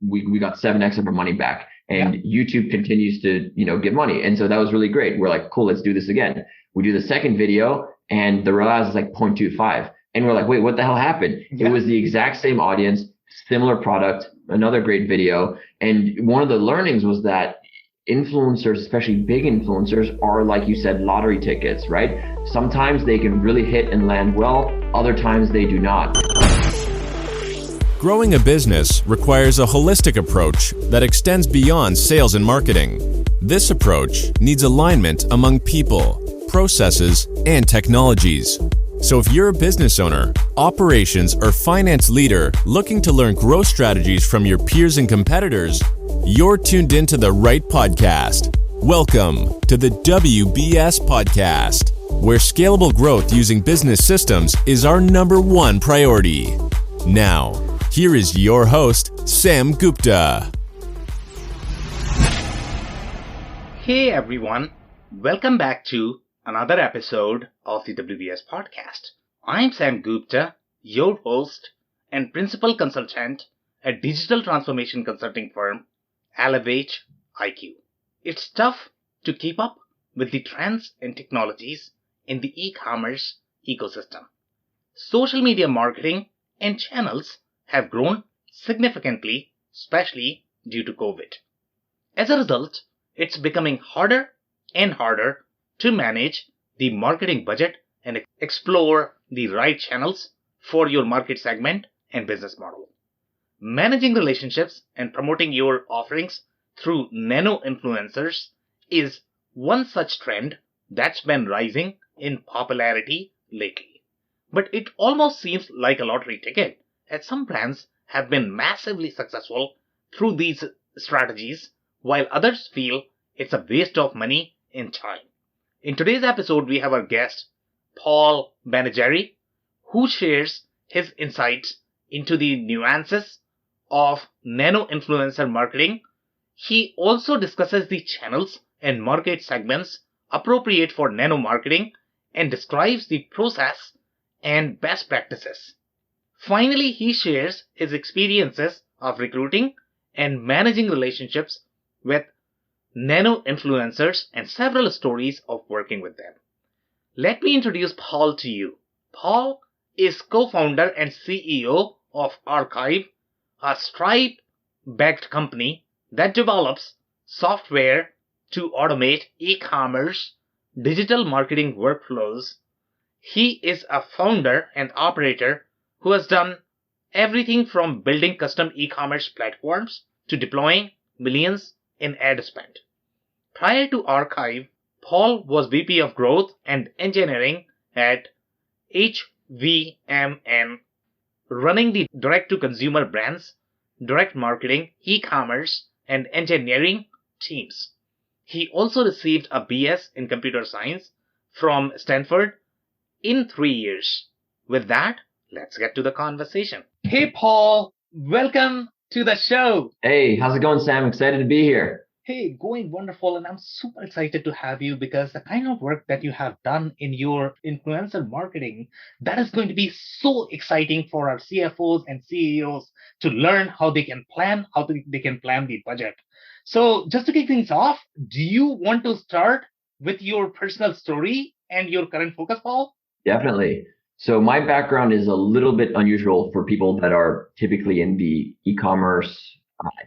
we got 7x of our money back. And YouTube continues to, give money. And so that was really great. We're like, cool, let's do this again. We do the second video and the ROAS is like 0.25. And we're like, wait, what the hell happened? It was the exact same audience, similar product, another great video. And one of the learnings was that influencers, especially big influencers, are, like you said, lottery tickets, right? Sometimes they can really hit and land well. Other times they do not. Growing a business requires a holistic approach that extends beyond sales and marketing. This approach needs alignment among people, processes, and technologies. So if you're a business owner, operations, or finance leader looking to learn growth strategies from your peers and competitors, you're tuned into the right podcast. Welcome to the WBS Podcast, where scalable growth using business systems is our #1 priority. Now, here is your host, Sam Gupta. Hey everyone, welcome back to another episode of the WBS Podcast. I'm Sam Gupta, your host and principal consultant at digital transformation consulting firm Elevate IQ. It's tough to keep up with the trends and technologies in the e-commerce ecosystem. Social media marketing and channels have grown significantly, especially due to COVID. As a result, it's becoming harder and harder to manage the marketing budget and explore the right channels for your market segment and business model. Managing relationships and promoting your offerings through nano influencers is one such trend that's been rising in popularity lately. But it almost seems like a lottery ticket, as some brands have been massively successful through these strategies, while others feel it's a waste of money and time. In today's episode, we have our guest, Paul Benigeri, who shares his insights into the nuances of nano influencer marketing. He also discusses the channels and market segments appropriate for nano marketing and describes the process and best practices. Finally, he shares his experiences of recruiting and managing relationships with nano influencers and several stories of working with them. Let me introduce Paul to you. Paul is co-founder and CEO of Archive, a Stripe-backed company that develops software to automate e-commerce digital marketing workflows. He is a founder and operator who has done everything from building custom e-commerce platforms to deploying millions in ad spend. Prior to Archive, Paul was VP of Growth and Engineering at HVMN, running the direct-to-consumer brands, direct marketing, e-commerce, and engineering teams. He also received a BS in computer science from Stanford in 3 years. With that, let's get to the conversation. Hey, Paul, welcome to the show. Hey, how's it going, Sam? Excited to be here. Hey, going wonderful, and I'm super excited to have you because the kind of work that you have done in your influencer marketing, that is going to be so exciting for our CFOs and CEOs to learn how they can plan, they can plan the budget. So just to kick things off, do you want to start with your personal story and your current focus, Paul? Definitely. So my background is a little bit unusual for people that are typically in the e-commerce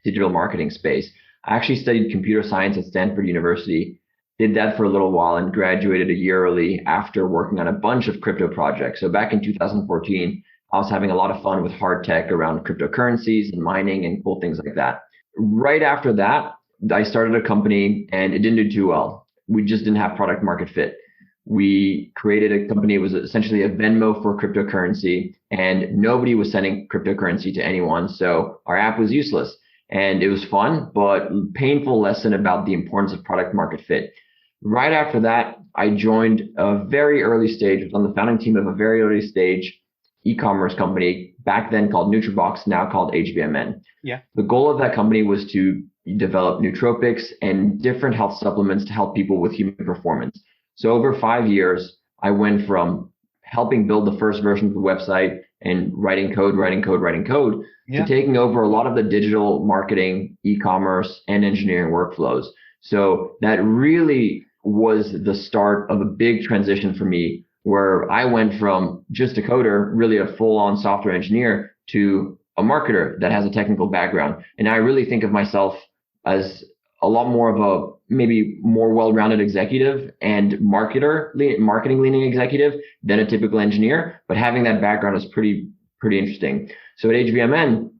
digital marketing space. I actually studied computer science at Stanford University, did that for a little while and graduated a year early after working on a bunch of crypto projects. So back in 2014, I was having a lot of fun with hard tech around cryptocurrencies and mining and cool things like that. Right after that, I started a company and it didn't do too well. We just didn't have product market fit. We created a company. It was essentially a Venmo for cryptocurrency, and nobody was sending cryptocurrency to anyone. So our app was useless. And it was fun, but painful lesson about the importance of product market fit. Right after that, I joined a very early stage, was on the founding team of a very early stage e-commerce company, back then called Nutribox, now called HVMN. Yeah. The goal of that company was to develop nootropics and different health supplements to help people with human performance. So over 5 years, I went from helping build the first version of the website and writing code, to taking over a lot of the digital marketing, e-commerce, and engineering workflows. So that really was the start of a big transition for me, where I went from just a coder, really a full-on software engineer, to a marketer that has a technical background. And I really think of myself as a lot more of a maybe more well-rounded executive and marketing leaning executive than a typical engineer. But having that background is pretty interesting. So at HVMN,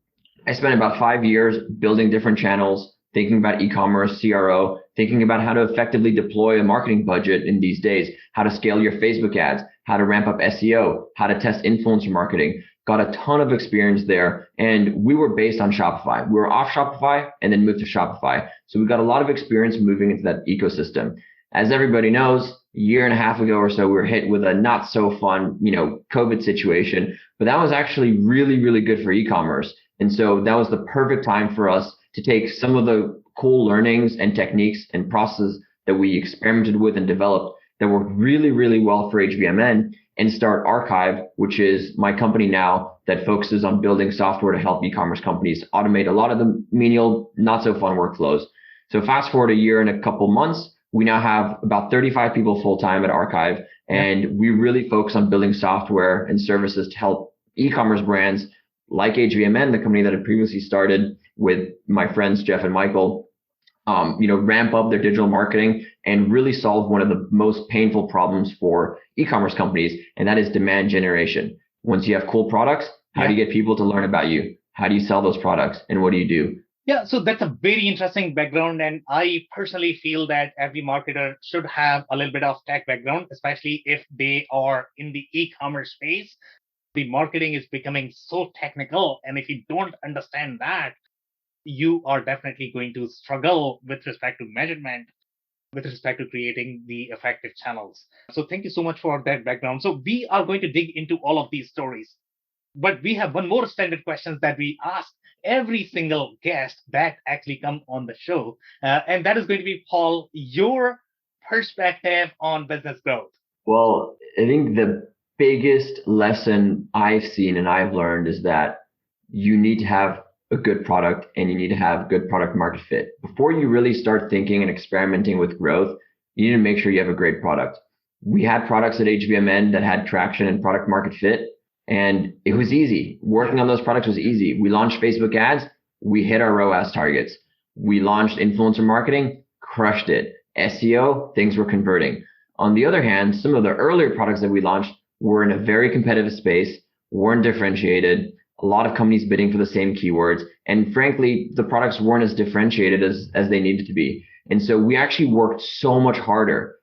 I spent about 5 years building different channels, thinking about e-commerce, CRO, thinking about how to effectively deploy a marketing budget in these days, how to scale your Facebook ads, how to ramp up SEO, how to test influencer marketing. Got a ton of experience there. And we were based on Shopify. We were off Shopify and then moved to Shopify. So we got a lot of experience moving into that ecosystem. As everybody knows, a year and a half ago or so, we were hit with a not so fun, COVID situation, but that was actually really, really good for e-commerce. And so that was the perfect time for us to take some of the cool learnings and techniques and processes that we experimented with and developed that worked really, really well for HVMN and start Archive, which is my company now that focuses on building software to help e-commerce companies automate a lot of the menial, not so fun workflows. So fast forward a year and a couple months, we now have about 35 people full-time at Archive, and we really focus on building software and services to help e-commerce brands like HVMN, the company that had previously started with my friends Jeff and Michael, ramp up their digital marketing and really solve one of the most painful problems for e-commerce companies, and that is demand generation. Once you have cool products, how do you get people to learn about you? How do you sell those products? And what do you do? Yeah, so that's a very interesting background. And I personally feel that every marketer should have a little bit of tech background, especially if they are in the e-commerce space. The marketing is becoming so technical. And if you don't understand that, you are definitely going to struggle with respect to measurement, with respect to creating the effective channels. So thank you so much for that background. So we are going to dig into all of these stories. But we have one more standard question that we ask every single guest that actually come on the show. And that is going to be, Paul, your perspective on business growth. Well, I think the biggest lesson I've seen and I've learned is that you need to have a good product and you need to have good product market fit. Before you really start thinking and experimenting with growth, you need to make sure you have a great product. We had products at HVMN that had traction and product market fit, and it was easy. Working on those products was easy. We launched Facebook ads, we hit our ROAS targets. We launched influencer marketing, crushed it. SEO, things were converting. On the other hand, some of the earlier products that we launched were in a very competitive space, weren't differentiated, a lot of companies bidding for the same keywords. And frankly, the products weren't as differentiated as they needed to be. And so we actually worked so much harder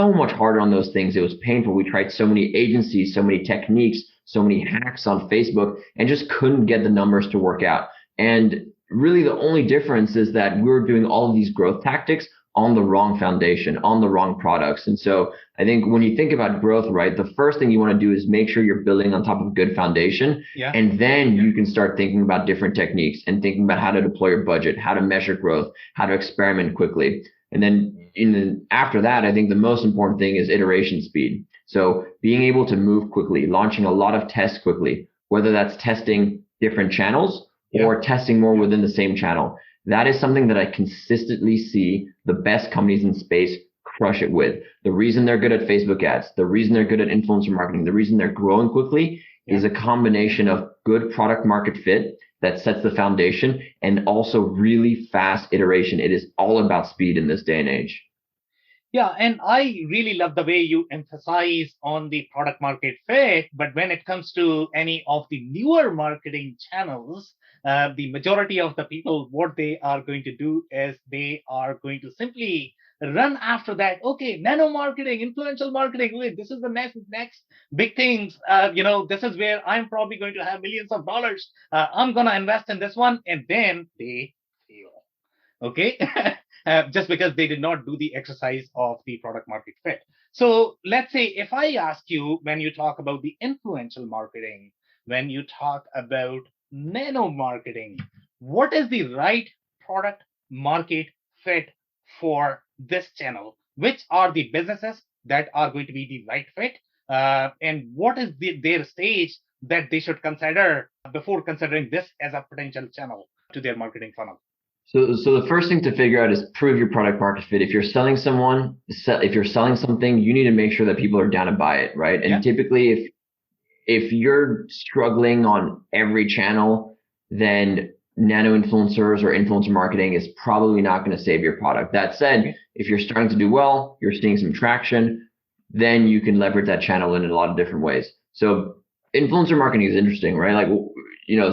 on those things. It was painful. We tried so many agencies, so many techniques, so many hacks on Facebook, and just couldn't get the numbers to work out. And really the only difference is that we were doing all of these growth tactics on the wrong foundation, on the wrong products. And so I think when you think about growth, right, the first thing you want to do is make sure you're building on top of a good foundation. And then you can start thinking about different techniques and thinking about how to deploy your budget, how to measure growth, how to experiment quickly. And then after that, I think the most important thing is iteration speed. So being able to move quickly, launching a lot of tests quickly, whether that's testing different channels or testing more within the same channel. That is something that I consistently see the best companies in space crush it with. The reason they're good at Facebook ads, the reason they're good at influencer marketing, the reason they're growing quickly is a combination of good product market fit that sets the foundation and also really fast iteration. It is all about speed in this day and age. Yeah, and I really love the way you emphasize on the product market fit. But when it comes to any of the newer marketing channels, the majority of the people, what they are going to do is they are going to simply run after that. Okay, nano marketing, influential marketing. Wait, this is the next big things. This is where I'm probably going to have millions of dollars. I'm going to invest in this one, and then they fail. Okay. Just because they did not do the exercise of the product market fit. So let's say if I ask you, when you talk about the influential marketing, when you talk about nano marketing, what is the right product market fit for this channel? Which are the businesses that are going to be the right fit? And what is their stage that they should consider before considering this as a potential channel to their marketing funnel? So the first thing to figure out is prove your product market fit. If you're selling if you're selling something, you need to make sure that people are down to buy it, right? And typically, if you're struggling on every channel, then nano influencers or influencer marketing is probably not going to save your product. That said, if you're starting to do well, you're seeing some traction, then you can leverage that channel in a lot of different ways. So influencer marketing is interesting, right? Like,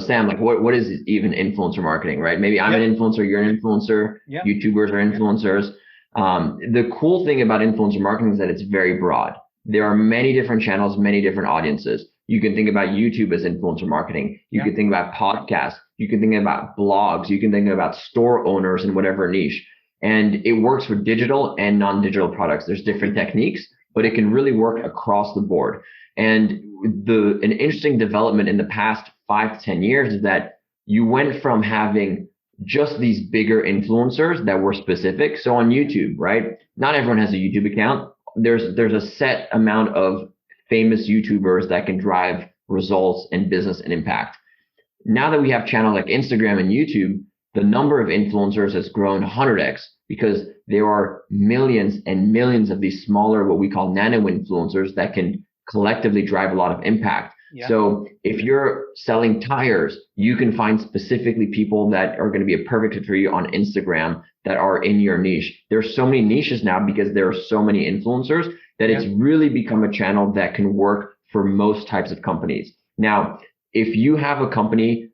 Sam, like what is even influencer marketing, right? Maybe I'm an influencer, you're an influencer, YouTubers are influencers. The cool thing about influencer marketing is that it's very broad. There are many different channels, many different audiences. You can think about YouTube as influencer marketing. You can think about podcasts. You can think about blogs. You can think about store owners in whatever niche. And it works for digital and non-digital products. There's different techniques, but it can really work across the board. And an interesting development in the past 5 to 10 years is that you went from having just these bigger influencers that were specific. So on YouTube, right? Not everyone has a YouTube account. There's a set amount of famous YouTubers that can drive results and business and impact. Now that we have channels like Instagram and YouTube, the number of influencers has grown 100x because there are millions and millions of these smaller, what we call nano influencers that can collectively drive a lot of impact. So if you're selling tires, you can find specifically people that are going to be a perfect fit for you on Instagram that are in your niche. There's so many niches now because there are so many influencers that it's really become a channel that can work for most types of companies. Now, if you have a company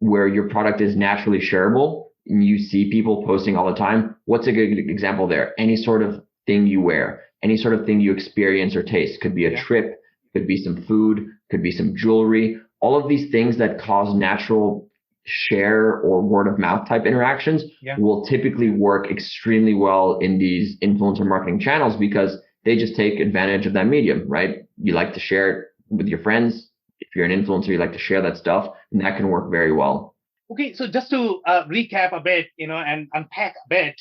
where your product is naturally shareable and you see people posting all the time, what's a good example there? Any sort of thing you wear, any sort of thing you experience or taste. Could be a trip, could be some food, could be some jewelry. All of these things that cause natural share or word of mouth type interactions will typically work extremely well in these influencer marketing channels because they just take advantage of that medium, right? You like to share it with your friends. If you're an influencer, you like to share that stuff, and that can work very well. Okay, so just to recap a bit, and unpack a bit,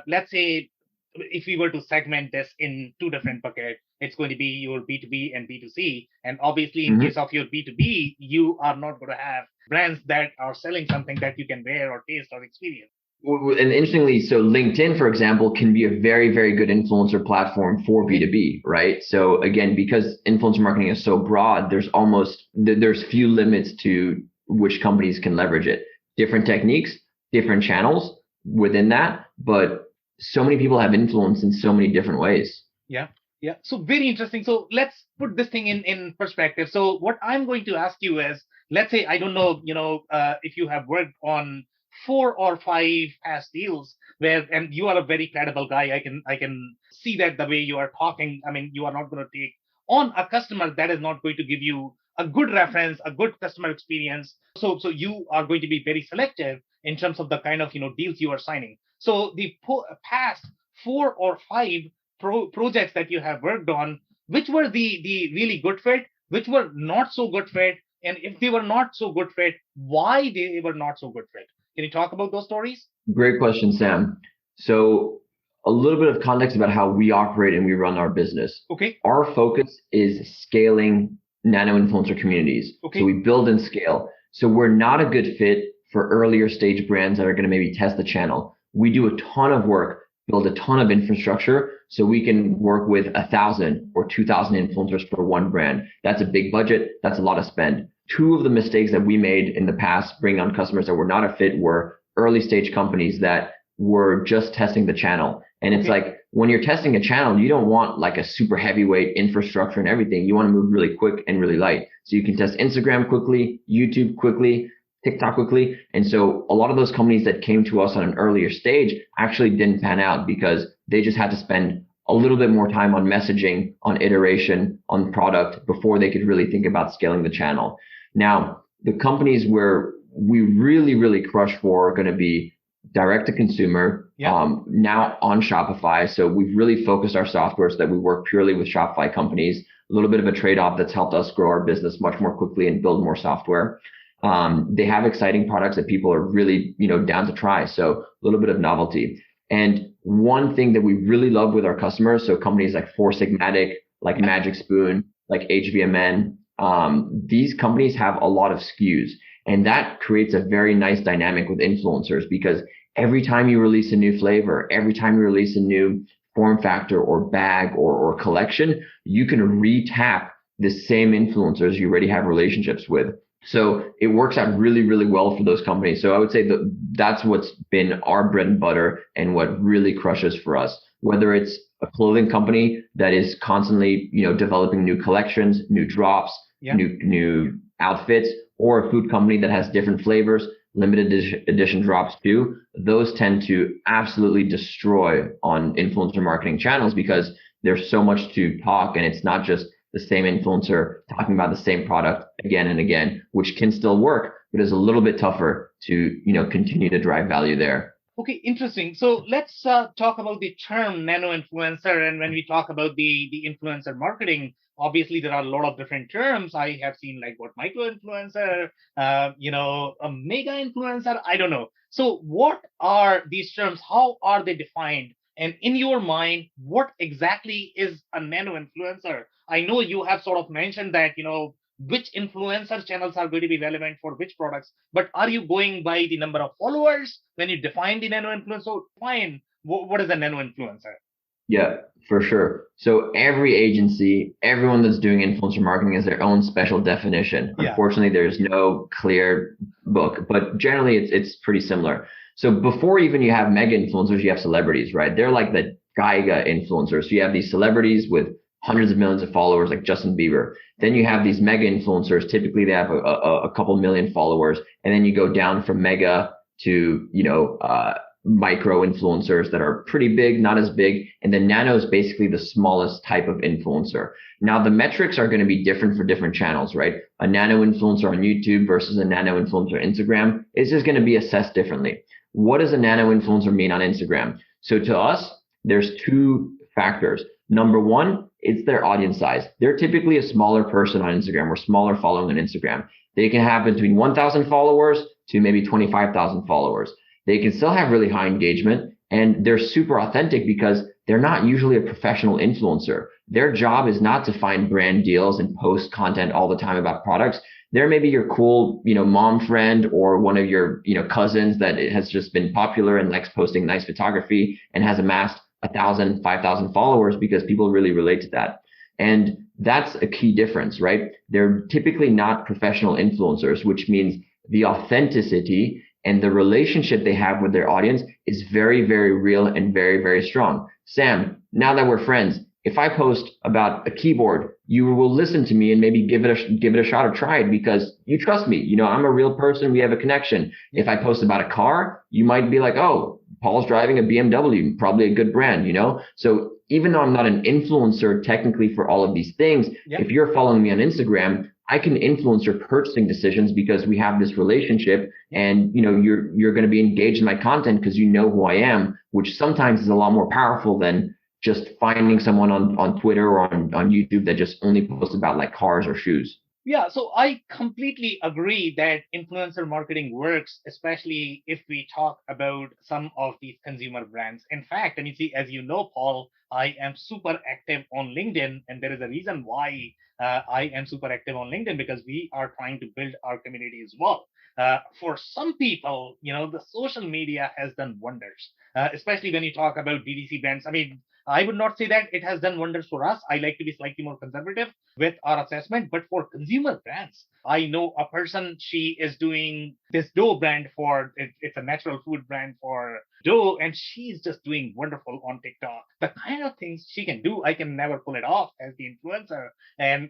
let's say if we were to segment this in 2 different buckets, it's going to be your B2B and B2C. And obviously, in case of your B2B, you are not going to have brands that are selling something that you can wear or taste or experience. And interestingly, so LinkedIn, for example, can be a very, very good influencer platform for B2B, right? So again, because influencer marketing is so broad, there's few limits to which companies can leverage it. Different techniques, different channels within that, but so many people have influence in so many different ways. Yeah. So very interesting. So let's put this thing in perspective. So what I'm going to ask you is, let's say, I don't know, if you have worked on 4 or 5 past deals and you are a very credible guy. I can see that the way you are talking. I mean, you are not going to take on a customer that is not going to give you a good reference, a good customer experience. So you are going to be very selective in terms of the kind of deals you are signing. So the past 4 or 5 projects that you have worked on, which were the really good fit, which were not so good fit, and if they were not so good fit, why they were not so good fit? Can you talk about those stories? Great question, Sam. So a little bit of context about how we operate and we run our business. Okay. Our focus is scaling nano influencer communities. Okay. So we build and scale. So we're not a good fit for earlier stage brands that are going to maybe test the channel. We do a ton of work, build a ton of infrastructure so we can work with 1,000 or 2,000 influencers for one brand. That's a big budget. That's a lot of spend. 2 of the mistakes that we made in the past bringing on customers that were not a fit were early stage companies that were just testing the channel. And it's like when you're testing a channel, you don't want like a super heavyweight infrastructure and everything. You want to move really quick and really light. So you can test Instagram quickly, YouTube quickly, TikTok quickly. And so a lot of those companies that came to us on an earlier stage actually didn't pan out because they just had to spend a little bit more time on messaging, on iteration, on product before they could really think about scaling the channel. Now, the companies where we really, really crush for are going to be direct to consumer, now on Shopify. So we've really focused our software so that we work purely with Shopify companies, a little bit of a trade-off that's helped us grow our business much more quickly and build more software. They have exciting products that people are really, down to try. So a little bit of novelty. And one thing that we really love with our customers, so companies like Four Sigmatic, like Magic Spoon, like HVMN, these companies have a lot of SKUs, and that creates a very nice dynamic with influencers because every time you release a new flavor, every time you release a new form factor or bag or collection, you can re-tap the same influencers you already have relationships with. So it works out really, really well for those companies. So I would say that that's what's been our bread and butter and what really crushes for us. Whether it's a clothing company that is constantly, developing new collections, new drops, new outfits, or a food company that has different flavors, limited edition drops too, those tend to absolutely destroy on influencer marketing channels because there's so much to talk, and it's not just the same influencer talking about the same product again and again, which can still work, but is a little bit tougher to, continue to drive value there. Okay, interesting. So let's talk about the term nano influencer. And when we talk about the influencer marketing, obviously there are a lot of different terms. I have seen like what micro influencer, a mega influencer. I don't know. So what are these terms? How are they defined? And in your mind, what exactly is a nano influencer? I know you have sort of mentioned that, which influencer channels are going to be relevant for which products, but are you going by the number of followers when you define the nano influencer? So define what is a nano influencer? Yeah, for sure. So every agency, everyone that's doing influencer marketing has their own special definition. Yeah. Unfortunately, there's no clear book, but generally it's pretty similar. So before even you have mega influencers, you have celebrities, right? They're like the Gaiga influencers. So you have these celebrities with hundreds of millions of followers like Justin Bieber. Then you have these mega influencers. Typically they have a couple million followers. And then you go down from mega to, micro influencers that are pretty big, not as big. And then nano is basically the smallest type of influencer. Now the metrics are going to be different for different channels, right? A nano influencer on YouTube versus a nano influencer on Instagram is just going to be assessed differently. What does a nano influencer mean on Instagram? So to us, there's two factors. Number one, it's their audience size. They're typically a smaller person on Instagram or smaller following on Instagram. They can have between 1,000 followers to maybe 25,000 followers. They can still have really high engagement, and they're super authentic because they're not usually a professional influencer. Their job is not to find brand deals and post content all the time about products. They're maybe your cool, mom friend or one of your, cousins that has just been popular and likes posting nice photography and has amassed 1,000, 5,000 followers because people really relate to that. And that's a key difference, right? They're typically not professional influencers, which means the authenticity and the relationship they have with their audience is very, very real and very, very strong. Sam, now that we're friends, if I post about a keyboard, you will listen to me and maybe give it a shot or try it because you trust me. I'm a real person. We have a connection. If I post about a car, you might be like, oh, Paul's driving a BMW, probably a good brand, So even though I'm not an influencer technically for all of these things, if you're following me on Instagram, I can influence your purchasing decisions because we have this relationship and, you're going to be engaged in my content because you know who I am, which sometimes is a lot more powerful than just finding someone on Twitter or on YouTube that just only posts about like cars or shoes. Yeah, so I completely agree that influencer marketing works, especially if we talk about some of these consumer brands. In fact, I mean, see, as you know, Paul, I am super active on LinkedIn, and there is a reason why I am super active on LinkedIn because we are trying to build our community as well. For some people, the social media has done wonders, especially when you talk about DTC brands. I mean, I would not say that it has done wonders for us. I like to be slightly more conservative with our assessment, but for consumer brands, I know a person, she is doing this dough brand it's a natural food brand for dough, and she's just doing wonderful on TikTok. The kind of things she can do, I can never pull it off as the influencer. And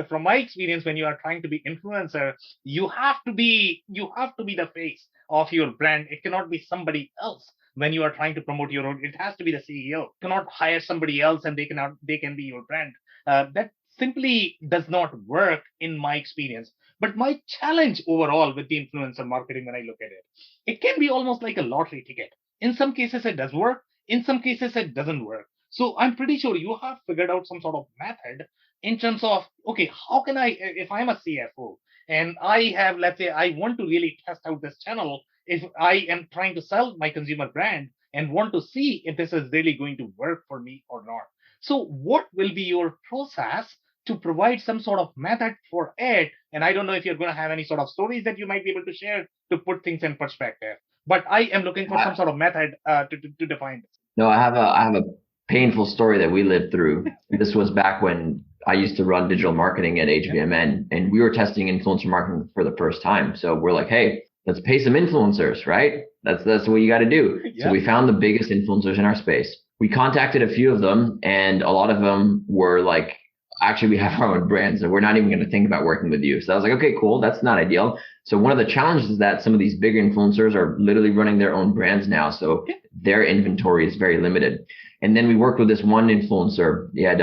from my experience, when you are trying to be influencer, you have to be the face of your brand. It cannot be somebody else. When you are trying to promote your own, it has to be the CEO. You cannot hire somebody else and they can be your brand. That simply does not work in my experience. But my challenge overall with the influencer marketing, when I look at it, it can be almost like a lottery ticket. In some cases it does work, in some cases it doesn't work. So I'm pretty sure you have figured out some sort of method in terms of, okay, how can I, if I'm a CFO and I have, let's say, I want to really test out this channel, if I am trying to sell my consumer brand and want to see if this is really going to work for me or not. So what will be your process to provide some sort of method for it. And I don't know if you're going to have any sort of stories that you might be able to share to put things in perspective. But I am looking for some sort of method to define this. No, I have a painful story that we lived through. This was back when I used to run digital marketing at HVMN, and we were testing influencer marketing for the first time. So we're like, hey, let's pay some influencers, right? That's what you got to do. Yeah. So we found the biggest influencers in our space. We contacted a few of them, and a lot of them were like, actually, we have our own brand, so we're not even going to think about working with you. So I was like, okay, cool. That's not ideal. So one of the challenges is that some of these bigger influencers are literally running their own brands now. So their inventory is very limited. And then we worked with this one influencer. He had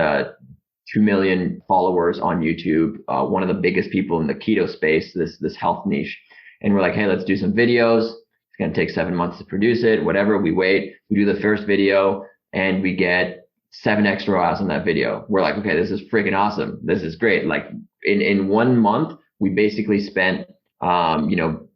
2 million followers on YouTube, one of the biggest people in the keto space, this health niche. And we're like, hey, let's do some videos. It's going to take 7 months to produce it, whatever. We wait, we do the first video, and we get 7x ROAS on that video. We're like, okay, this is freaking awesome. This is great. Like in 1 month, we basically spent, we got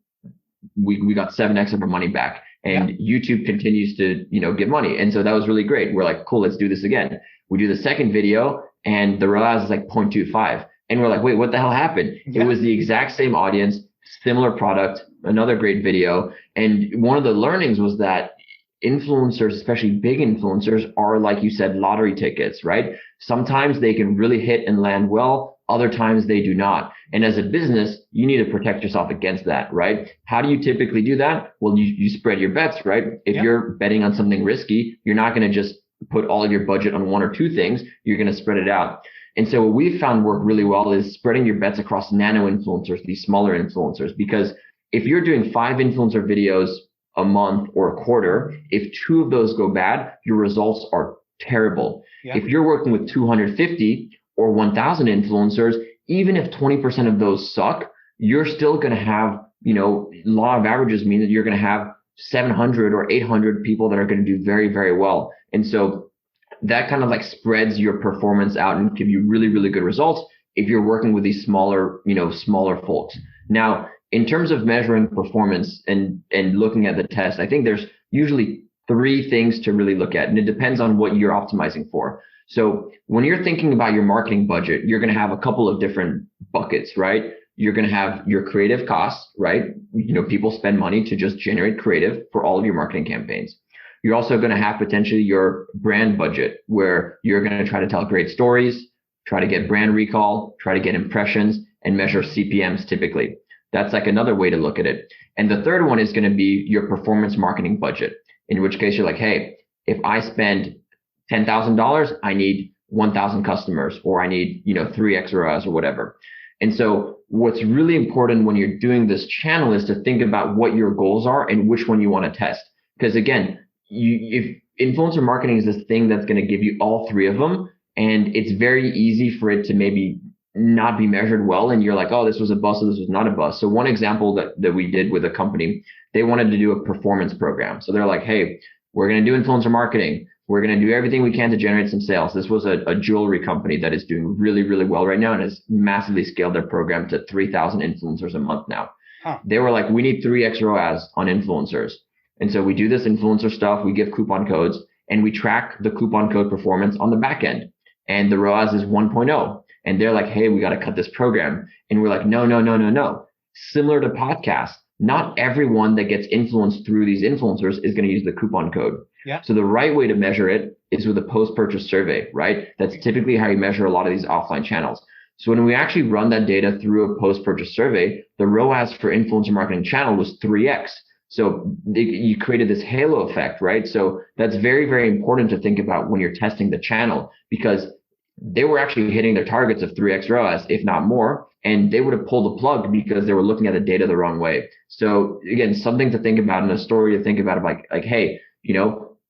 7x of our money back, and YouTube continues to, give money. And so that was really great. We're like, cool, let's do this again. We do the second video, and the ROAS is like 0.25. And we're like, wait, what the hell happened? It was the exact same audience, similar product, another great video. And one of the learnings was that influencers, especially big influencers, are, like you said, lottery tickets, right? Sometimes they can really hit and land well. Other times they do not. And as a business, you need to protect yourself against that, right? How do you typically do that? Well, you spread your bets, right? If you're betting on something risky, you're not going to just put all of your budget on one or two things. You're going to spread it out. And so what we've found work really well is spreading your bets across nano influencers, these smaller influencers, because if you're doing 5 influencer videos a month or a quarter, if 2 of those go bad, your results are terrible. If you're working with 250 or 1,000 influencers, even if 20% of those suck, you're still going to have, law of averages mean that you're going to have 700 or 800 people that are going to do very, very well. And so that kind of like spreads your performance out and give you really, really good results if you're working with these smaller folks. Now, in terms of measuring performance and looking at the test, I think there's usually 3 things to really look at, and it depends on what you're optimizing for. So when you're thinking about your marketing budget, you're going to have a couple of different buckets, right? You're going to have your creative costs, right? People spend money to just generate creative for all of your marketing campaigns. You're also going to have potentially your brand budget, where you're going to try to tell great stories, try to get brand recall, try to get impressions, and measure CPMs typically. That's like another way to look at it. And the third one is going to be your performance marketing budget, in which case you're like, hey, if I spend $10,000, I need 1,000 customers, or I need, 3x ROAS or whatever. And so what's really important when you're doing this channel is to think about what your goals are and which one you want to test. Because again, if influencer marketing is this thing that's going to give you all 3 of them, and it's very easy for it to maybe not be measured well, and you're like, oh, this was a bust, or this was not a bust. So one example that we did with a company, they wanted to do a performance program. So they're like, hey, we're going to do influencer marketing. We're going to do everything we can to generate some sales. This was a jewelry company that is doing really, really well right now and has massively scaled their program to 3,000 influencers a month now. They were like, we need 3x ROAS on influencers. And so we do this influencer stuff. We give coupon codes, and we track the coupon code performance on the back end. And the ROAS is 1.0. And they're like, hey, we got to cut this program. And we're like, no. Similar to podcasts, not everyone that gets influenced through these influencers is going to use the coupon code. So the right way to measure it is with a post-purchase survey, right? That's typically how you measure a lot of these offline channels. So when we actually run that data through a post-purchase survey, the ROAS for influencer marketing channel was 3x. So you created this halo effect, right? So that's very, very important to think about when you're testing the channel, because they were actually hitting their targets of 3x ROAS, if not more, and they would have pulled the plug because they were looking at the data the wrong way. So again, something to think about, and a story to think about, like hey,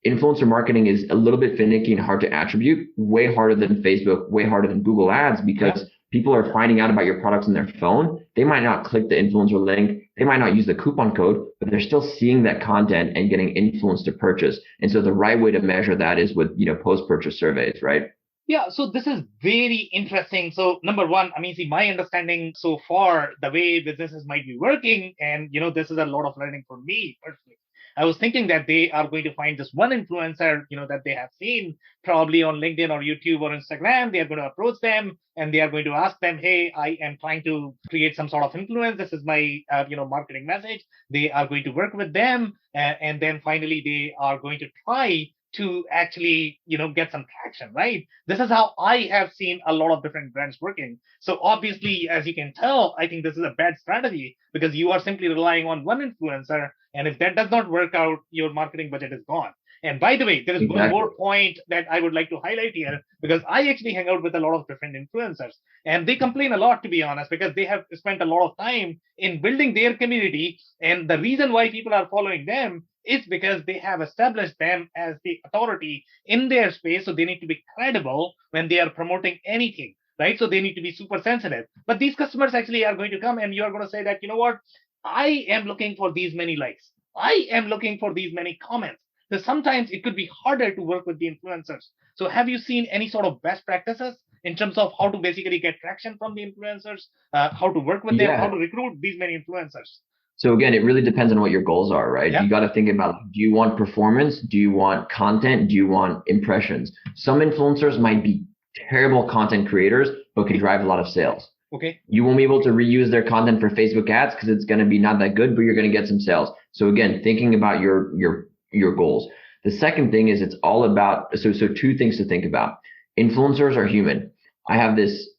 influencer marketing is a little bit finicky and hard to attribute, way harder than Facebook, way harder than Google Ads, because people are finding out about your products on their phone. They might not click the influencer link. They might not use the coupon code, but they're still seeing that content and getting influenced to purchase. And so the right way to measure that is with, post-purchase surveys, right? Yeah, so this is very interesting. So number one, my understanding so far, the way businesses might be working, and this is a lot of learning for me personally. I was thinking that they are going to find this one influencer, that they have seen probably on LinkedIn or YouTube or Instagram. They are going to approach them and they are going to ask them, hey, I am trying to create some sort of influence. This is my, marketing message. They are going to work with them. And then finally, they are going to try to actually, get some traction, right? This is how I have seen a lot of different brands working. So obviously, as you can tell, I think this is a bad strategy because you are simply relying on one influencer. And if that does not work out, your marketing budget is gone. And by the way, there is one more point that I would like to highlight here because I actually hang out with a lot of different influencers and they complain a lot, to be honest, because they have spent a lot of time in building their community. And the reason why people are following them is because they have established them as the authority in their space. So they need to be credible when they are promoting anything, right? So they need to be super sensitive. But these customers actually are going to come and you're going to say that, you know what? I am looking for these many likes. I am looking for these many comments. So sometimes it could be harder to work with the influencers. So have you seen any sort of best practices in terms of how to basically get traction from the influencers, how to work with them, how to recruit these many influencers? So again, it really depends on what your goals are, right? Yeah. You got to think about, do you want performance? Do you want content? Do you want impressions? Some influencers might be terrible content creators, but can drive a lot of sales. Okay. You won't be able to reuse their content for Facebook ads because it's going to be not that good, but you're going to get some sales. So again, thinking about your goals. The second thing is it's all about, so two things to think about. Influencers are human. I have this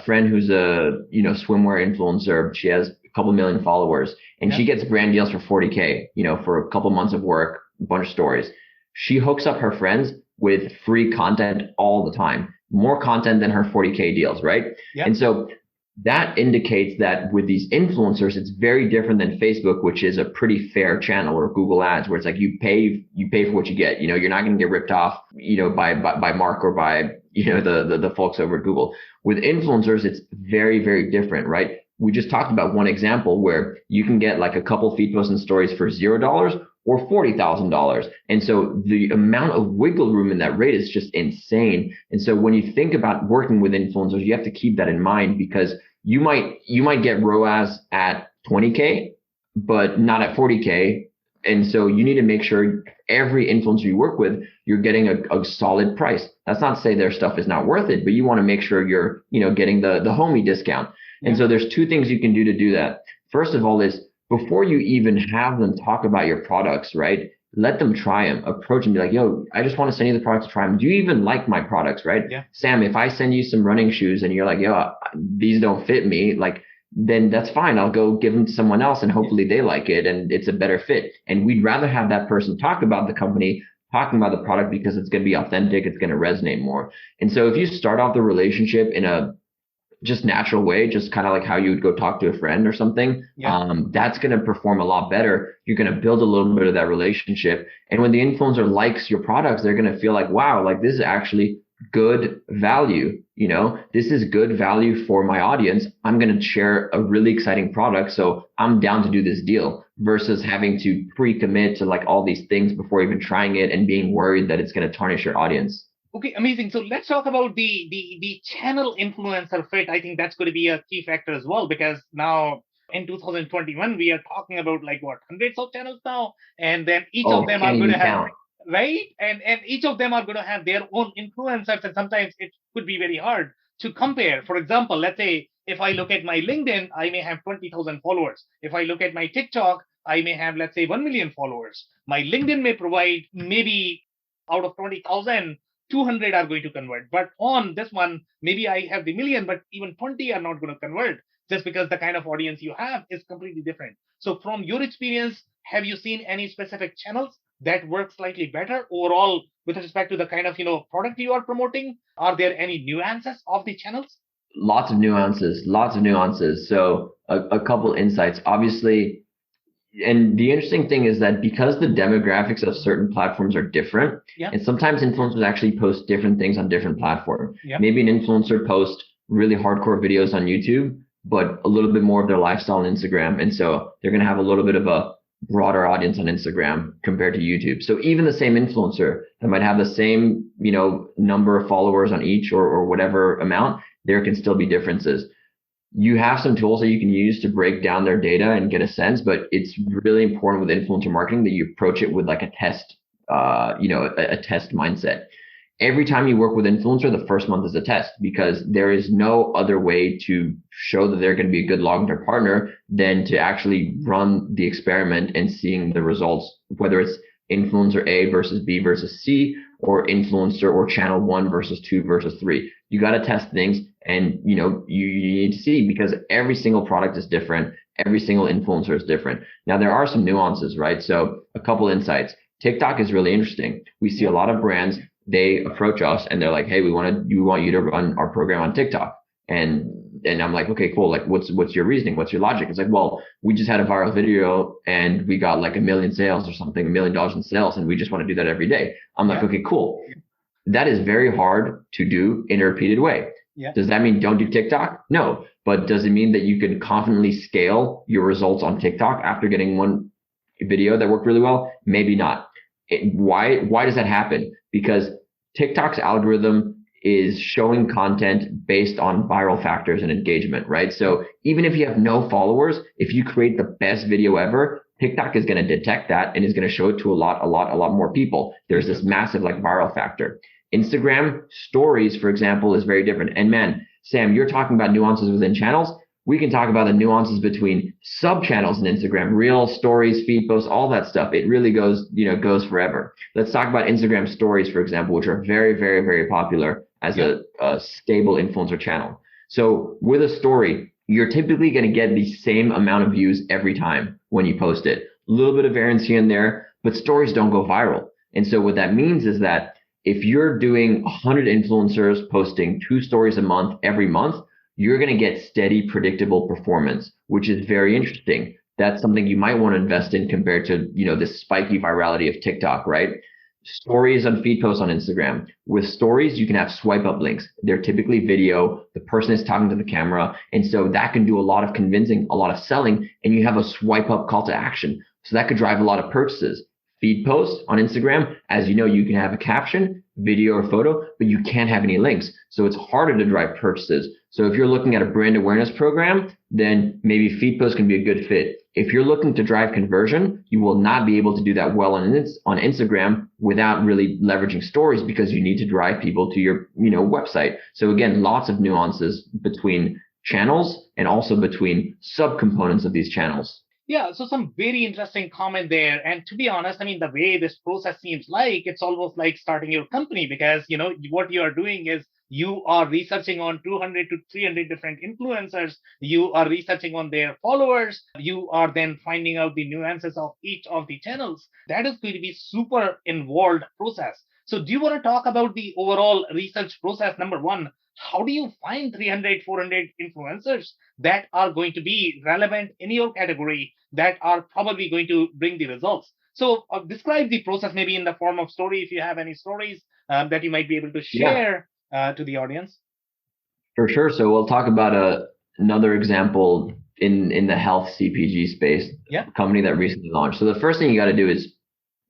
friend who's a swimwear influencer. She has a couple million followers and she gets brand deals for 40K, for a couple months of work, a bunch of stories. She hooks up her friends with free content all the time, more content than her 40K deals, right? Yep. And so that indicates that with these influencers, it's very different than Facebook, which is a pretty fair channel, or Google Ads, where it's like you pay for what you get. You're not going to get ripped off, by Mark or by, the folks over at Google. With influencers, it's very, very different, right? We just talked about one example where you can get like a couple feed posts and stories for $0 or $40,000. And so the amount of wiggle room in that rate is just insane. And so when you think about working with influencers, you have to keep that in mind because you might get ROAS at 20K, but not at 40K. And so you need to make sure every influencer you work with, you're getting a solid price. That's not to say their stuff is not worth it, but you want to make sure you're, getting the homie discount. And so there's two things you can do to do that. First of all is before you even have them talk about your products, right? Let them try them, approach and be like, yo, I just want to send you the products to try them. Do you even like my products, right? Yeah. Sam, if I send you some running shoes and you're like, yo, these don't fit me, like, then that's fine. I'll go give them to someone else and hopefully they like it and it's a better fit. And we'd rather have that person talk about the company, talking about the product because it's going to be authentic. It's going to resonate more. And so if you start off the relationship in a just natural way, just kind of like how you would go talk to a friend or something, that's going to perform a lot better. You're going to build a little bit of that relationship. And when the influencer likes your products, they're going to feel like, wow, like this is actually good value. This is good value for my audience. I'm going to share a really exciting product. So I'm down to do this deal versus having to pre-commit to like all these things before even trying it and being worried that it's going to tarnish your audience. Okay, amazing. So let's talk about the channel influencer fit. I think that's going to be a key factor as well, because now in 2021, we are talking about like hundreds of channels now. And then each of them are going to have, right? And each of them are going to have their own influencers. And sometimes it could be very hard to compare. For example, let's say if I look at my LinkedIn, I may have 20,000 followers. If I look at my TikTok, I may have, let's say, 1 million followers. My LinkedIn may provide maybe out of 20,000, 200 are going to convert. But on this one, maybe I have the million, but even 20 are not going to convert just because the kind of audience you have is completely different. So from your experience, have you seen any specific channels that work slightly better overall with respect to the kind of, product you are promoting? Are there any nuances of the channels? Lots of nuances. So a couple insights, obviously. And the interesting thing is that because the demographics of certain platforms are different, and sometimes influencers actually post different things on different platforms. Maybe an influencer posts really hardcore videos on YouTube, but a little bit more of their lifestyle on Instagram. And so they're going to have a little bit of a broader audience on Instagram compared to YouTube. So even the same influencer that might have the same, number of followers on each or whatever amount, there can still be differences. you have some tools that you can use to break down their data and get a sense, but it's really important with influencer marketing that you approach it with like a test, a test mindset. Every time you work with influencer, the first month is a test because there is no other way to show that they're going to be a good long-term partner than to actually run the experiment and seeing the results, whether it's influencer A versus B versus C, or influencer or channel 1 versus 2 versus 3. You got to test things, and you need to see, because every single product is different. Every single influencer is different. Now, there are some nuances, right? So a couple insights. TikTok is really interesting. We see a lot of brands, they approach us and they're like, hey, we want you to run our program on TikTok. And I'm like, okay, cool. Like, what's your reasoning? What's your logic? It's like, well, we just had a viral video and we got like 1 million sales or something, $1 million in sales, and we just want to do that every day. I'm like, okay, cool. That is very hard to do in a repeated way. Yeah. Does that mean don't do TikTok? No. But does it mean that you can confidently scale your results on TikTok after getting one video that worked really well? Maybe not. Why does that happen? Because TikTok's algorithm is showing content based on viral factors and engagement, right? So even if you have no followers, if you create the best video ever, TikTok is going to detect that and is going to show it to a lot more people. There's this massive like viral factor. Instagram stories, for example, is very different. And man, Sam, you're talking about nuances within channels. We can talk about the nuances between sub channels in Instagram, Reels, stories, feed posts, all that stuff. It really goes forever. Let's talk about Instagram stories, for example, which are very, very, very popular as a stable influencer channel. So with a story, you're typically going to get the same amount of views every time when you post it. A little bit of variance here and there, but stories don't go viral. And so what that means is that if you're doing 100 influencers posting 2 stories a month every month, you're going to get steady, predictable performance, which is very interesting. That's something you might want to invest in compared to, this spiky virality of TikTok, right? Stories and feed posts on Instagram. With stories, you can have swipe up links. They're typically video. The person is talking to the camera. And so that can do a lot of convincing, a lot of selling, and you have a swipe up call to action. So that could drive a lot of purchases. Feed posts on Instagram, as you know, you can have a caption, video or photo, but you can't have any links. So it's harder to drive purchases. So if you're looking at a brand awareness program, then maybe feed posts can be a good fit. If you're looking to drive conversion, you will not be able to do that well on Instagram without really leveraging stories, because you need to drive people to your website. So again, lots of nuances between channels and also between subcomponents of these channels. Yeah, so some very interesting comment there. And to be honest, I mean, the way this process seems like, it's almost like starting your company, because, what you are doing is you are researching on 200 to 300 different influencers. You are researching on their followers. You are then finding out the nuances of each of the channels. That is going to be super involved process. So do you want to talk about the overall research process? Number one, how do you find 300, 400 influencers that are going to be relevant in your category, that are probably going to bring the results? So describe the process maybe in the form of story, if you have any stories that you might be able to share to the audience. For sure. So we'll talk about another example in the health CPG space, a company that recently launched. So the first thing you got to do is,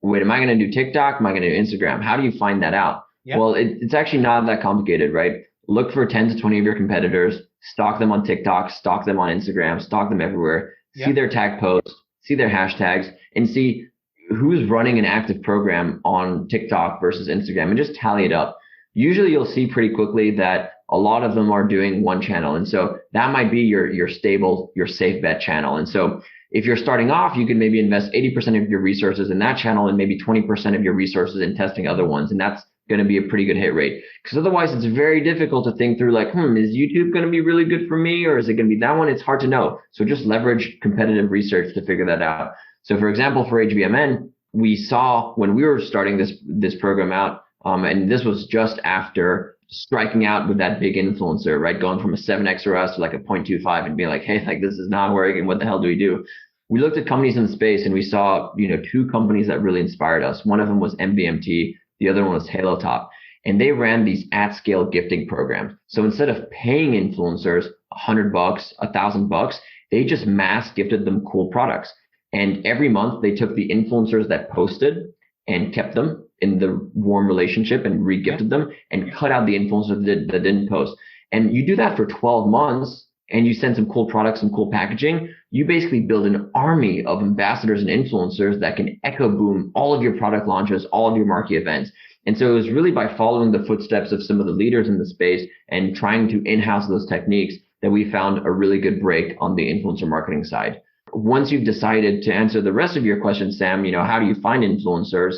wait, am I going to do TikTok? Am I going to do Instagram? How do you find that out? Well, it's actually not that complicated, right? Look for 10 to 20 of your competitors, stalk them on TikTok, stalk them on Instagram, stalk them everywhere, see their tag posts, see their hashtags, and see who's running an active program on TikTok versus Instagram, and just tally it up. Usually you'll see pretty quickly that a lot of them are doing one channel. And so that might be your stable, your safe bet channel. And so if you're starting off, you can maybe invest 80% of your resources in that channel and maybe 20% of your resources in testing other ones. And that's going to be a pretty good hit rate, because otherwise it's very difficult to think through like, is YouTube going to be really good for me, or is it going to be that one? It's hard to know. So just leverage competitive research to figure that out. So for example, for HBMN, we saw when we were starting this program out, and this was just after striking out with that big influencer, right? Going from a 7x ROAS to like a 0.25 and being like, hey, like this is not working. What the hell do we do? We looked at companies in the space and we saw, 2 companies that really inspired us. One of them was MVMT. The other one was Halo Top. And they ran these at scale gifting programs. So instead of paying influencers $100, $1,000, they just mass gifted them cool products. And every month they took the influencers that posted and kept them in the warm relationship and re-gifted them, and cut out the influencers that didn't post. And you do that for 12 months and you send some cool products, some cool packaging, you basically build an army of ambassadors and influencers that can echo boom all of your product launches, all of your marquee events. And so it was really by following the footsteps of some of the leaders in the space and trying to in-house those techniques that we found a really good break on the influencer marketing side. Once you've decided to answer the rest of your question, Sam, how do you find influencers?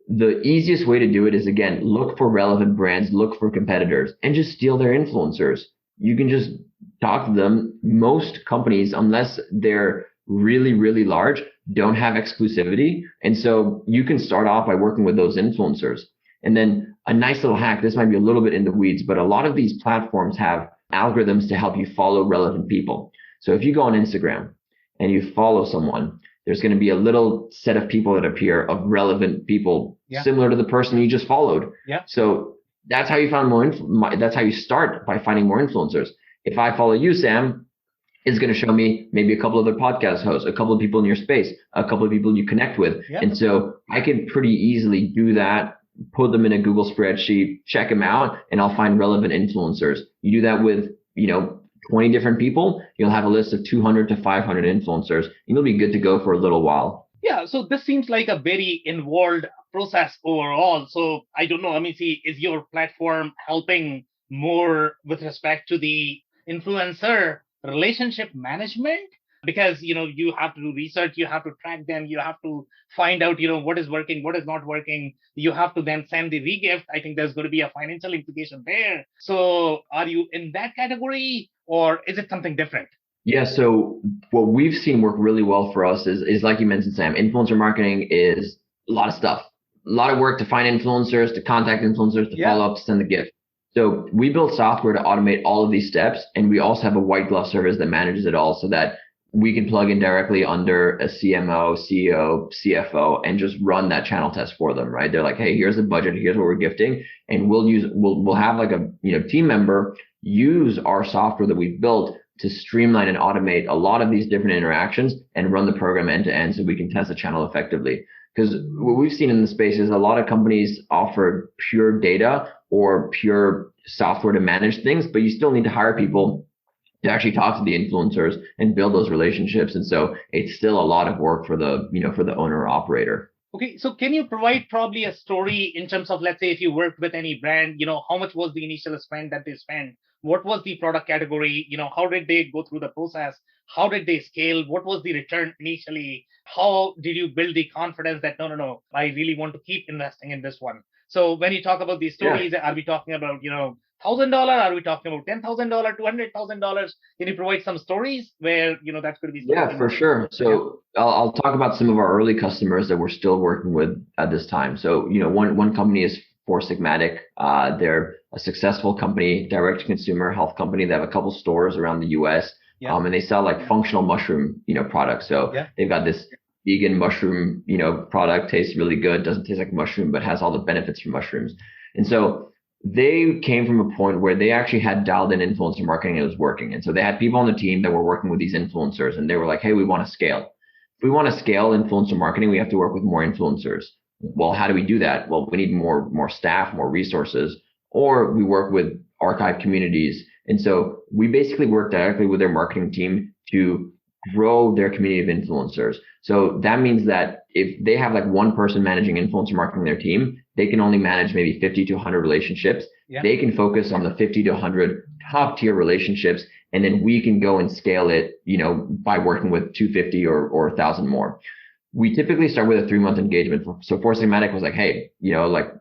The easiest way to do it is, again, look for relevant brands, look for competitors, and just steal their influencers. You can just talk to them. Most companies, unless they're really, really large, don't have exclusivity. And so you can start off by working with those influencers. And then a nice little hack, this might be a little bit in the weeds, but a lot of these platforms have algorithms to help you follow relevant people. So if you go on Instagram and you follow someone, there's going to be a little set of people that appear of relevant people similar to the person you just followed. Yeah. So that's how you found that's how you start by finding more influencers. If I follow you, Sam, it's going to show me maybe a couple other podcast hosts, a couple of people in your space, a couple of people you connect with. Yeah. And so I can pretty easily do that, put them in a Google spreadsheet, check them out, and I'll find relevant influencers. You do that with, 20 different people, you'll have a list of 200 to 500 influencers, and you'll be good to go for a little while. Yeah, so this seems like a very involved process overall. So I don't know, is your platform helping more with respect to the influencer relationship management? Because, you have to do research, you have to track them, you have to find out, what is working, what is not working. You have to then send the regift. I think there's going to be a financial implication there. So are you in that category, or is it something different? Yeah, so what we've seen work really well for us is like you mentioned, Sam, influencer marketing is a lot of stuff, a lot of work to find influencers, to contact influencers, to follow up, send the gift. So we built software to automate all of these steps, and we also have a white glove service that manages it all so that we can plug in directly under a CMO, CEO, CFO, and just run that channel test for them, right? They're like, hey, here's the budget, here's what we're gifting, and we'll have like a team member use our software that we've built to streamline and automate a lot of these different interactions and run the program end to end so we can test the channel effectively. Because what we've seen in the space is a lot of companies offer pure data or pure software to manage things, but you still need to hire people to actually talk to the influencers and build those relationships. And so it's still a lot of work for the, for the owner or operator. Okay, so can you provide probably a story in terms of, let's say, if you worked with any brand, how much was the initial spend that they spent? What was the product category? How did they go through the process? How did they scale? What was the return initially? How did you build the confidence that, no, I really want to keep investing in this one? So when you talk about these stories, are we talking about, $1,000? Are we talking about $10,000, $200,000? Can you provide some stories where, that's going to be? Yeah, for sure. So I'll talk about some of our early customers that we're still working with at this time. So, one company is Four Sigmatic. They're a successful company, direct to consumer health company. They have a couple stores around the US. And they sell like functional mushroom, products. So they've got this vegan mushroom, product, tastes really good, doesn't taste like mushroom, but has all the benefits from mushrooms. And so they came from a point where they actually had dialed in influencer marketing and it was working. And so they had people on the team that were working with these influencers, and they were like, hey, we want to scale. If we want to scale influencer marketing, we have to work with more influencers. Well, how do we do that? Well, we need more staff, more resources, or we work with archive communities. And so we basically work directly with their marketing team to grow their community of influencers. So that means that if they have like one person managing influencer marketing their team, they can only manage maybe 50 to 100 relationships. They can focus on the 50 to 100 top tier relationships, and then we can go and scale it, by working with 250 or 1,000 more. We typically start with a 3-month engagement. So Four Sigmatic was like, hey,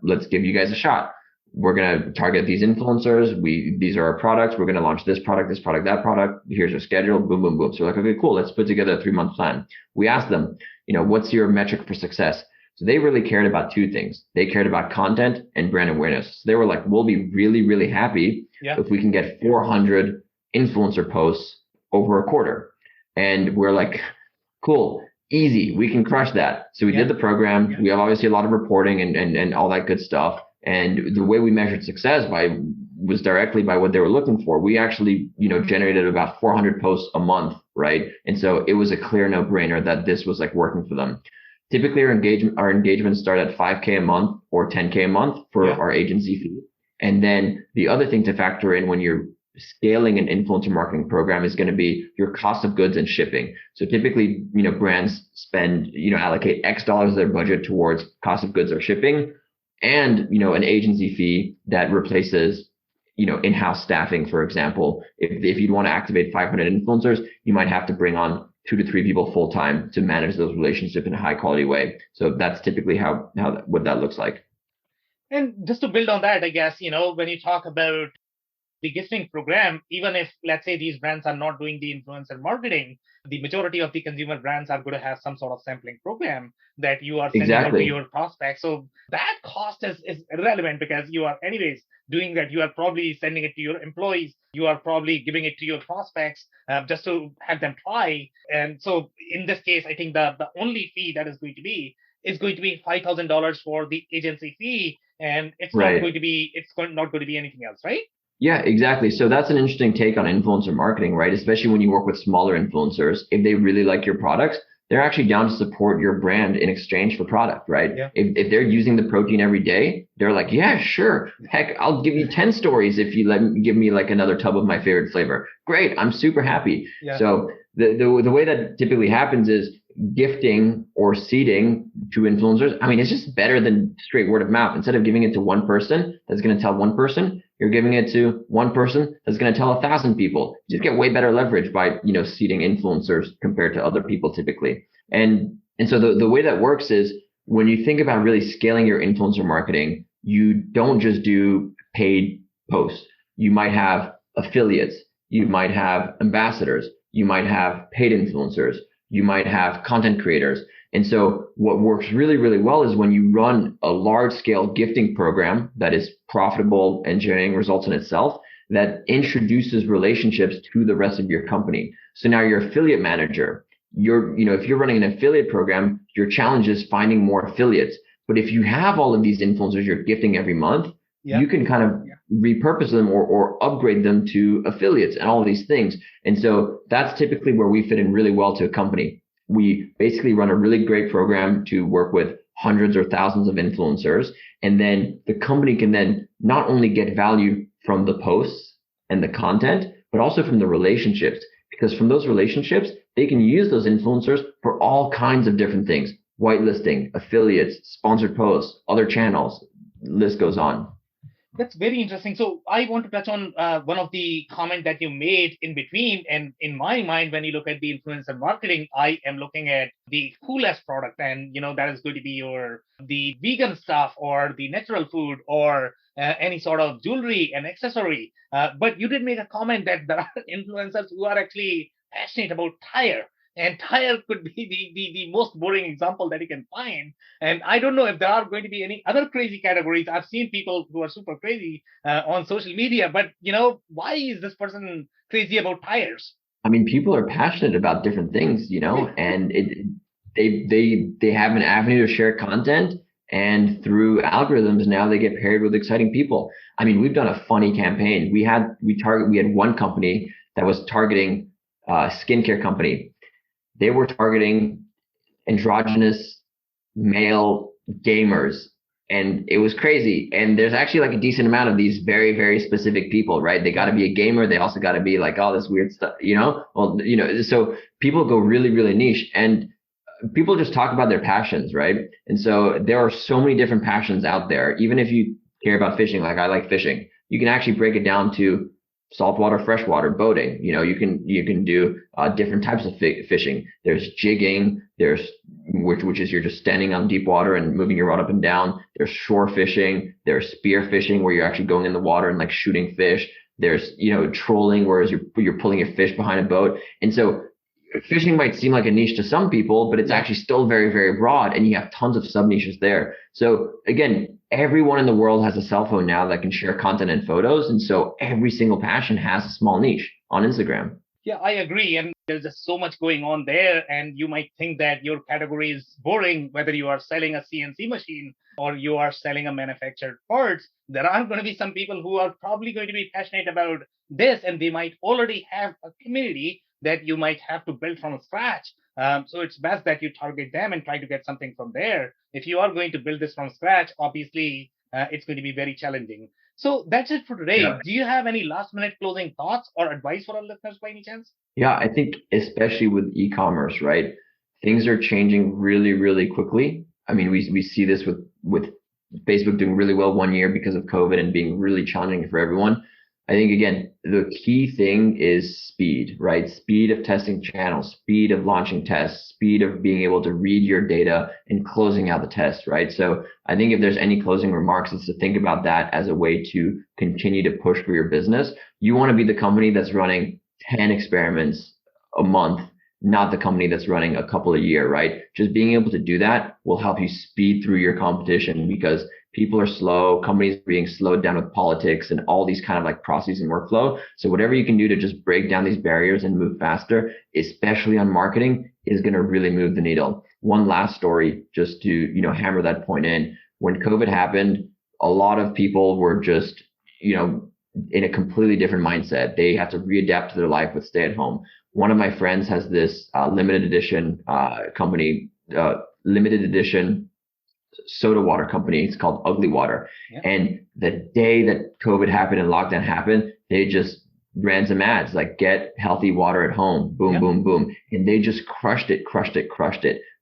let's give you guys a shot. We're going to target these influencers. These are our products. We're going to launch this product, that product. Here's your schedule. Boom, boom, boom. So we're like, okay, cool. Let's put together a 3-month plan. We asked them, what's your metric for success? So they really cared about two things. They cared about content and brand awareness. So they were like, we'll be really, really happy if we can get 400 influencer posts over a quarter. And we're like, cool, easy. We can crush that. So we did the program. We have obviously a lot of reporting and all that good stuff. And the way we measured success was directly by what they were looking for. We actually, generated about 400 posts a month, right? And so it was a clear no-brainer that this was like working for them. Typically, our engagements start at $5K a month or $10K a month for our agency fee. And then the other thing to factor in when you're scaling an influencer marketing program is going to be your cost of goods and shipping. So typically, brands spend, allocate X dollars of their budget towards cost of goods or shipping, and, an agency fee that replaces, in-house staffing. For example, if you'd want to activate 500 influencers, you might have to bring on 2 to 3 people full time to manage those relationships in a high quality way. So that's typically what that looks like. And just to build on that, I guess, when you talk about the gifting program, even if, let's say, these brands are not doing the influencer marketing, the majority of the consumer brands are going to have some sort of sampling program that you are sending out to your prospects. So that cost is irrelevant because you are anyways doing that. You are probably sending it to your employees. You are probably giving it to your prospects just to have them try. And so in this case, I think the only fee that is going to be $5,000 for the agency fee, and it's not going to be anything else, right? Yeah, exactly. So that's an interesting take on influencer marketing, right? Especially when you work with smaller influencers. If they really like your products, they're actually down to support your brand in exchange for product, right? Yeah. If they're using the protein every day, they're like, yeah, sure. Heck, I'll give you 10 stories if you give me like another tub of my favorite flavor. Great. I'm super happy. Yeah. So the way that typically happens is gifting or seeding to influencers. I mean, it's just better than straight word of mouth. Instead of giving it to one person that's going to tell one person, you're giving it to one person that's going to tell 1,000 people. You just get way better leverage by, seeding influencers compared to other people typically. And so the way that works is when you think about really scaling your influencer marketing, you don't just do paid posts. You might have affiliates. You might have ambassadors. You might have paid influencers. You might have content creators. And so what works really, really well is when you run a large scale gifting program that is profitable and generating results in itself, that introduces relationships to the rest of your company. So now your affiliate manager, if you're running an affiliate program, your challenge is finding more affiliates. But if you have all of these influencers you're gifting every month, you can kind of repurpose them or upgrade them to affiliates and all of these things. And so that's typically where we fit in really well to a company. We basically run a really great program to work with hundreds or thousands of influencers. And then the company can then not only get value from the posts and the content, but also from the relationships. Because from those relationships, they can use those influencers for all kinds of different things. Whitelisting, affiliates, sponsored posts, other channels, list goes on. That's very interesting. So I want to touch on one of the comments that you made in between. And in my mind, when you look at the influencer marketing, I am looking at the coolest product. And, that is going to be the vegan stuff or the natural food or any sort of jewelry and accessory. But you did make a comment that there are influencers who are actually passionate about tire. And tire could be the most boring example that you can find. And I don't know if there are going to be any other crazy categories. I've seen people who are super crazy on social media, but why is this person crazy about tires? I mean, people are passionate about different things, and they have an avenue to share content, and through algorithms now they get paired with exciting people. I mean, we've done a funny campaign. We had one company that was targeting a skincare company. They were targeting androgynous male gamers, and it was crazy. And there's actually like a decent amount of these very, very specific people, right? They got to be a gamer. They also got to be like all this weird stuff, Well, so people go really, really niche, and people just talk about their passions, right? And so there are so many different passions out there. Even if you care about fishing, like I like fishing, you can actually break it down to saltwater, freshwater, boating. You can do different types of fishing. There's jigging. There's which is you're just standing on deep water and moving your rod up and down. There's shore fishing. There's spear fishing, where you're actually going in the water and like shooting fish. There's trolling, whereas you're pulling a fish behind a boat. And so fishing might seem like a niche to some people, but it's actually still very, very broad, and you have tons of sub niches there. So again, everyone in the world has a cell phone now that can share content and photos. And so every single passion has a small niche on Instagram. Yeah, I agree. And there's just so much going on there. And you might think that your category is boring, whether you are selling a CNC machine or you are selling a manufactured parts. There are going to be some people who are probably going to be passionate about this, and they might already have a community that you might have to build from scratch. So it's best that you target them and try to get something from there. If you are going to build this from scratch, obviously it's going to be very challenging. So that's it for today. Yeah. Do you have any last minute closing thoughts or advice for our listeners by any chance? Yeah, I think especially with e-commerce, right? Things are changing really, really quickly. I mean, we see this with Facebook doing really well one year because of COVID and being really challenging for everyone. I think again, the key thing is speed, right? Speed of testing channels, speed of launching tests, speed of being able to read your data and closing out the test, right? So I think if there's any closing remarks, it's to think about that as a way to continue to push for your business. You want to be the company that's running 10 experiments a month, not the company that's running a couple a year, right? Just being able to do that will help you speed through your competition because people are slow, companies are being slowed down with politics and all these kind of like processes and workflow. So whatever you can do to just break down these barriers and move faster, especially on marketing, is going to really move the needle. One last story, just to, hammer that point in. When COVID happened, a lot of people were just, in a completely different mindset. They have to readapt to their life with stay at home. One of my friends has this limited edition company, limited edition soda water company. It's called Ugly Water. Yeah. And the day that COVID happened and lockdown happened, they just ran some ads like get healthy water at home, boom, boom, boom. And they just crushed it.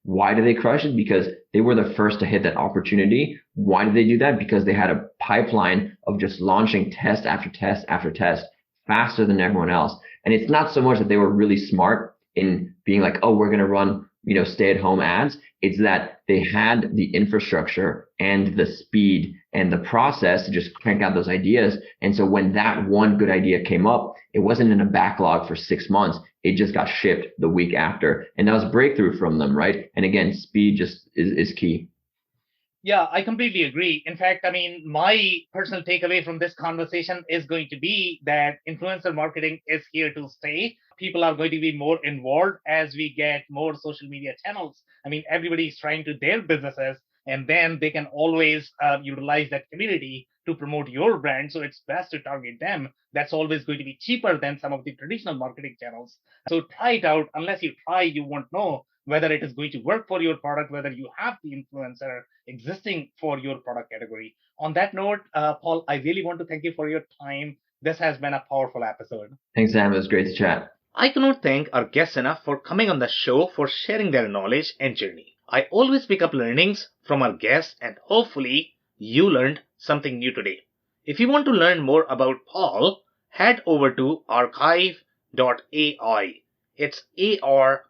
Why do they crush it? Because they were the first to hit that opportunity. Why did they do that? Because they had a pipeline of just launching test after test after test faster than everyone else. And it's not so much that they were really smart in being like, oh, we're going to run, stay at home ads. It's that they had the infrastructure and the speed and the process to just crank out those ideas. And so when that one good idea came up, it wasn't in a backlog for 6 months. It just got shipped the week after. And that was a breakthrough from them, right? And again, speed just is key. Yeah, I completely agree. In fact, my personal takeaway from this conversation is going to be that influencer marketing is here to stay. People are going to be more involved as we get more social media channels. Everybody is trying to their businesses, and then they can always utilize that community to promote your brand. So it's best to target them. That's always going to be cheaper than some of the traditional marketing channels. So try it out. Unless you try, you won't know whether it is going to work for your product, whether you have the influencer existing for your product category. On that note, Paul, I really want to thank you for your time. This has been a powerful episode. Thanks, Sam. It was great to chat. I cannot thank our guests enough for coming on the show, for sharing their knowledge and journey. I always pick up learnings from our guests, and hopefully you learned something new today. If you want to learn more about Paul, head over to archive.ai. It's archive.ai.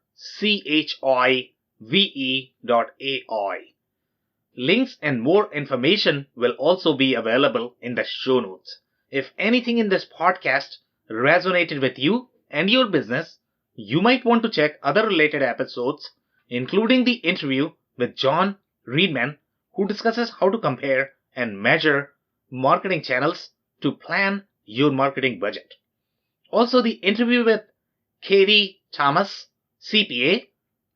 Links and more information will also be available in the show notes. If anything in this podcast resonated with you and your business, you might want to check other related episodes, including the interview with John Reedman, who discusses how to compare and measure marketing channels to plan your marketing budget. Also, the interview with Katie Thomas, CPA,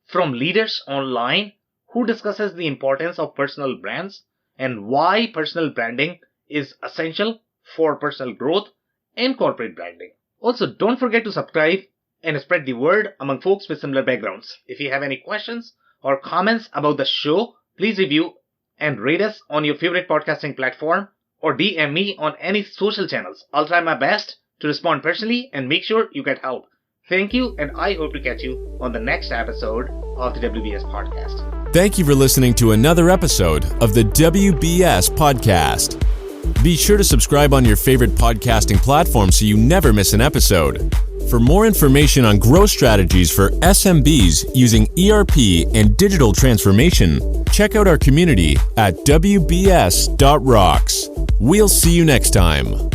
from Leaders Online, who discusses the importance of personal brands and why personal branding is essential for personal growth and corporate branding. Also, don't forget to subscribe and spread the word among folks with similar backgrounds. If you have any questions or comments about the show, please review and rate us on your favorite podcasting platform or DM me on any social channels. I'll try my best to respond personally and make sure you get help. Thank you, and I hope to catch you on the next episode of the WBS Podcast. Thank you for listening to another episode of the WBS Podcast. Be sure to subscribe on your favorite podcasting platform so you never miss an episode. For more information on growth strategies for SMBs using ERP and digital transformation, check out our community at WBS.rocks. We'll see you next time.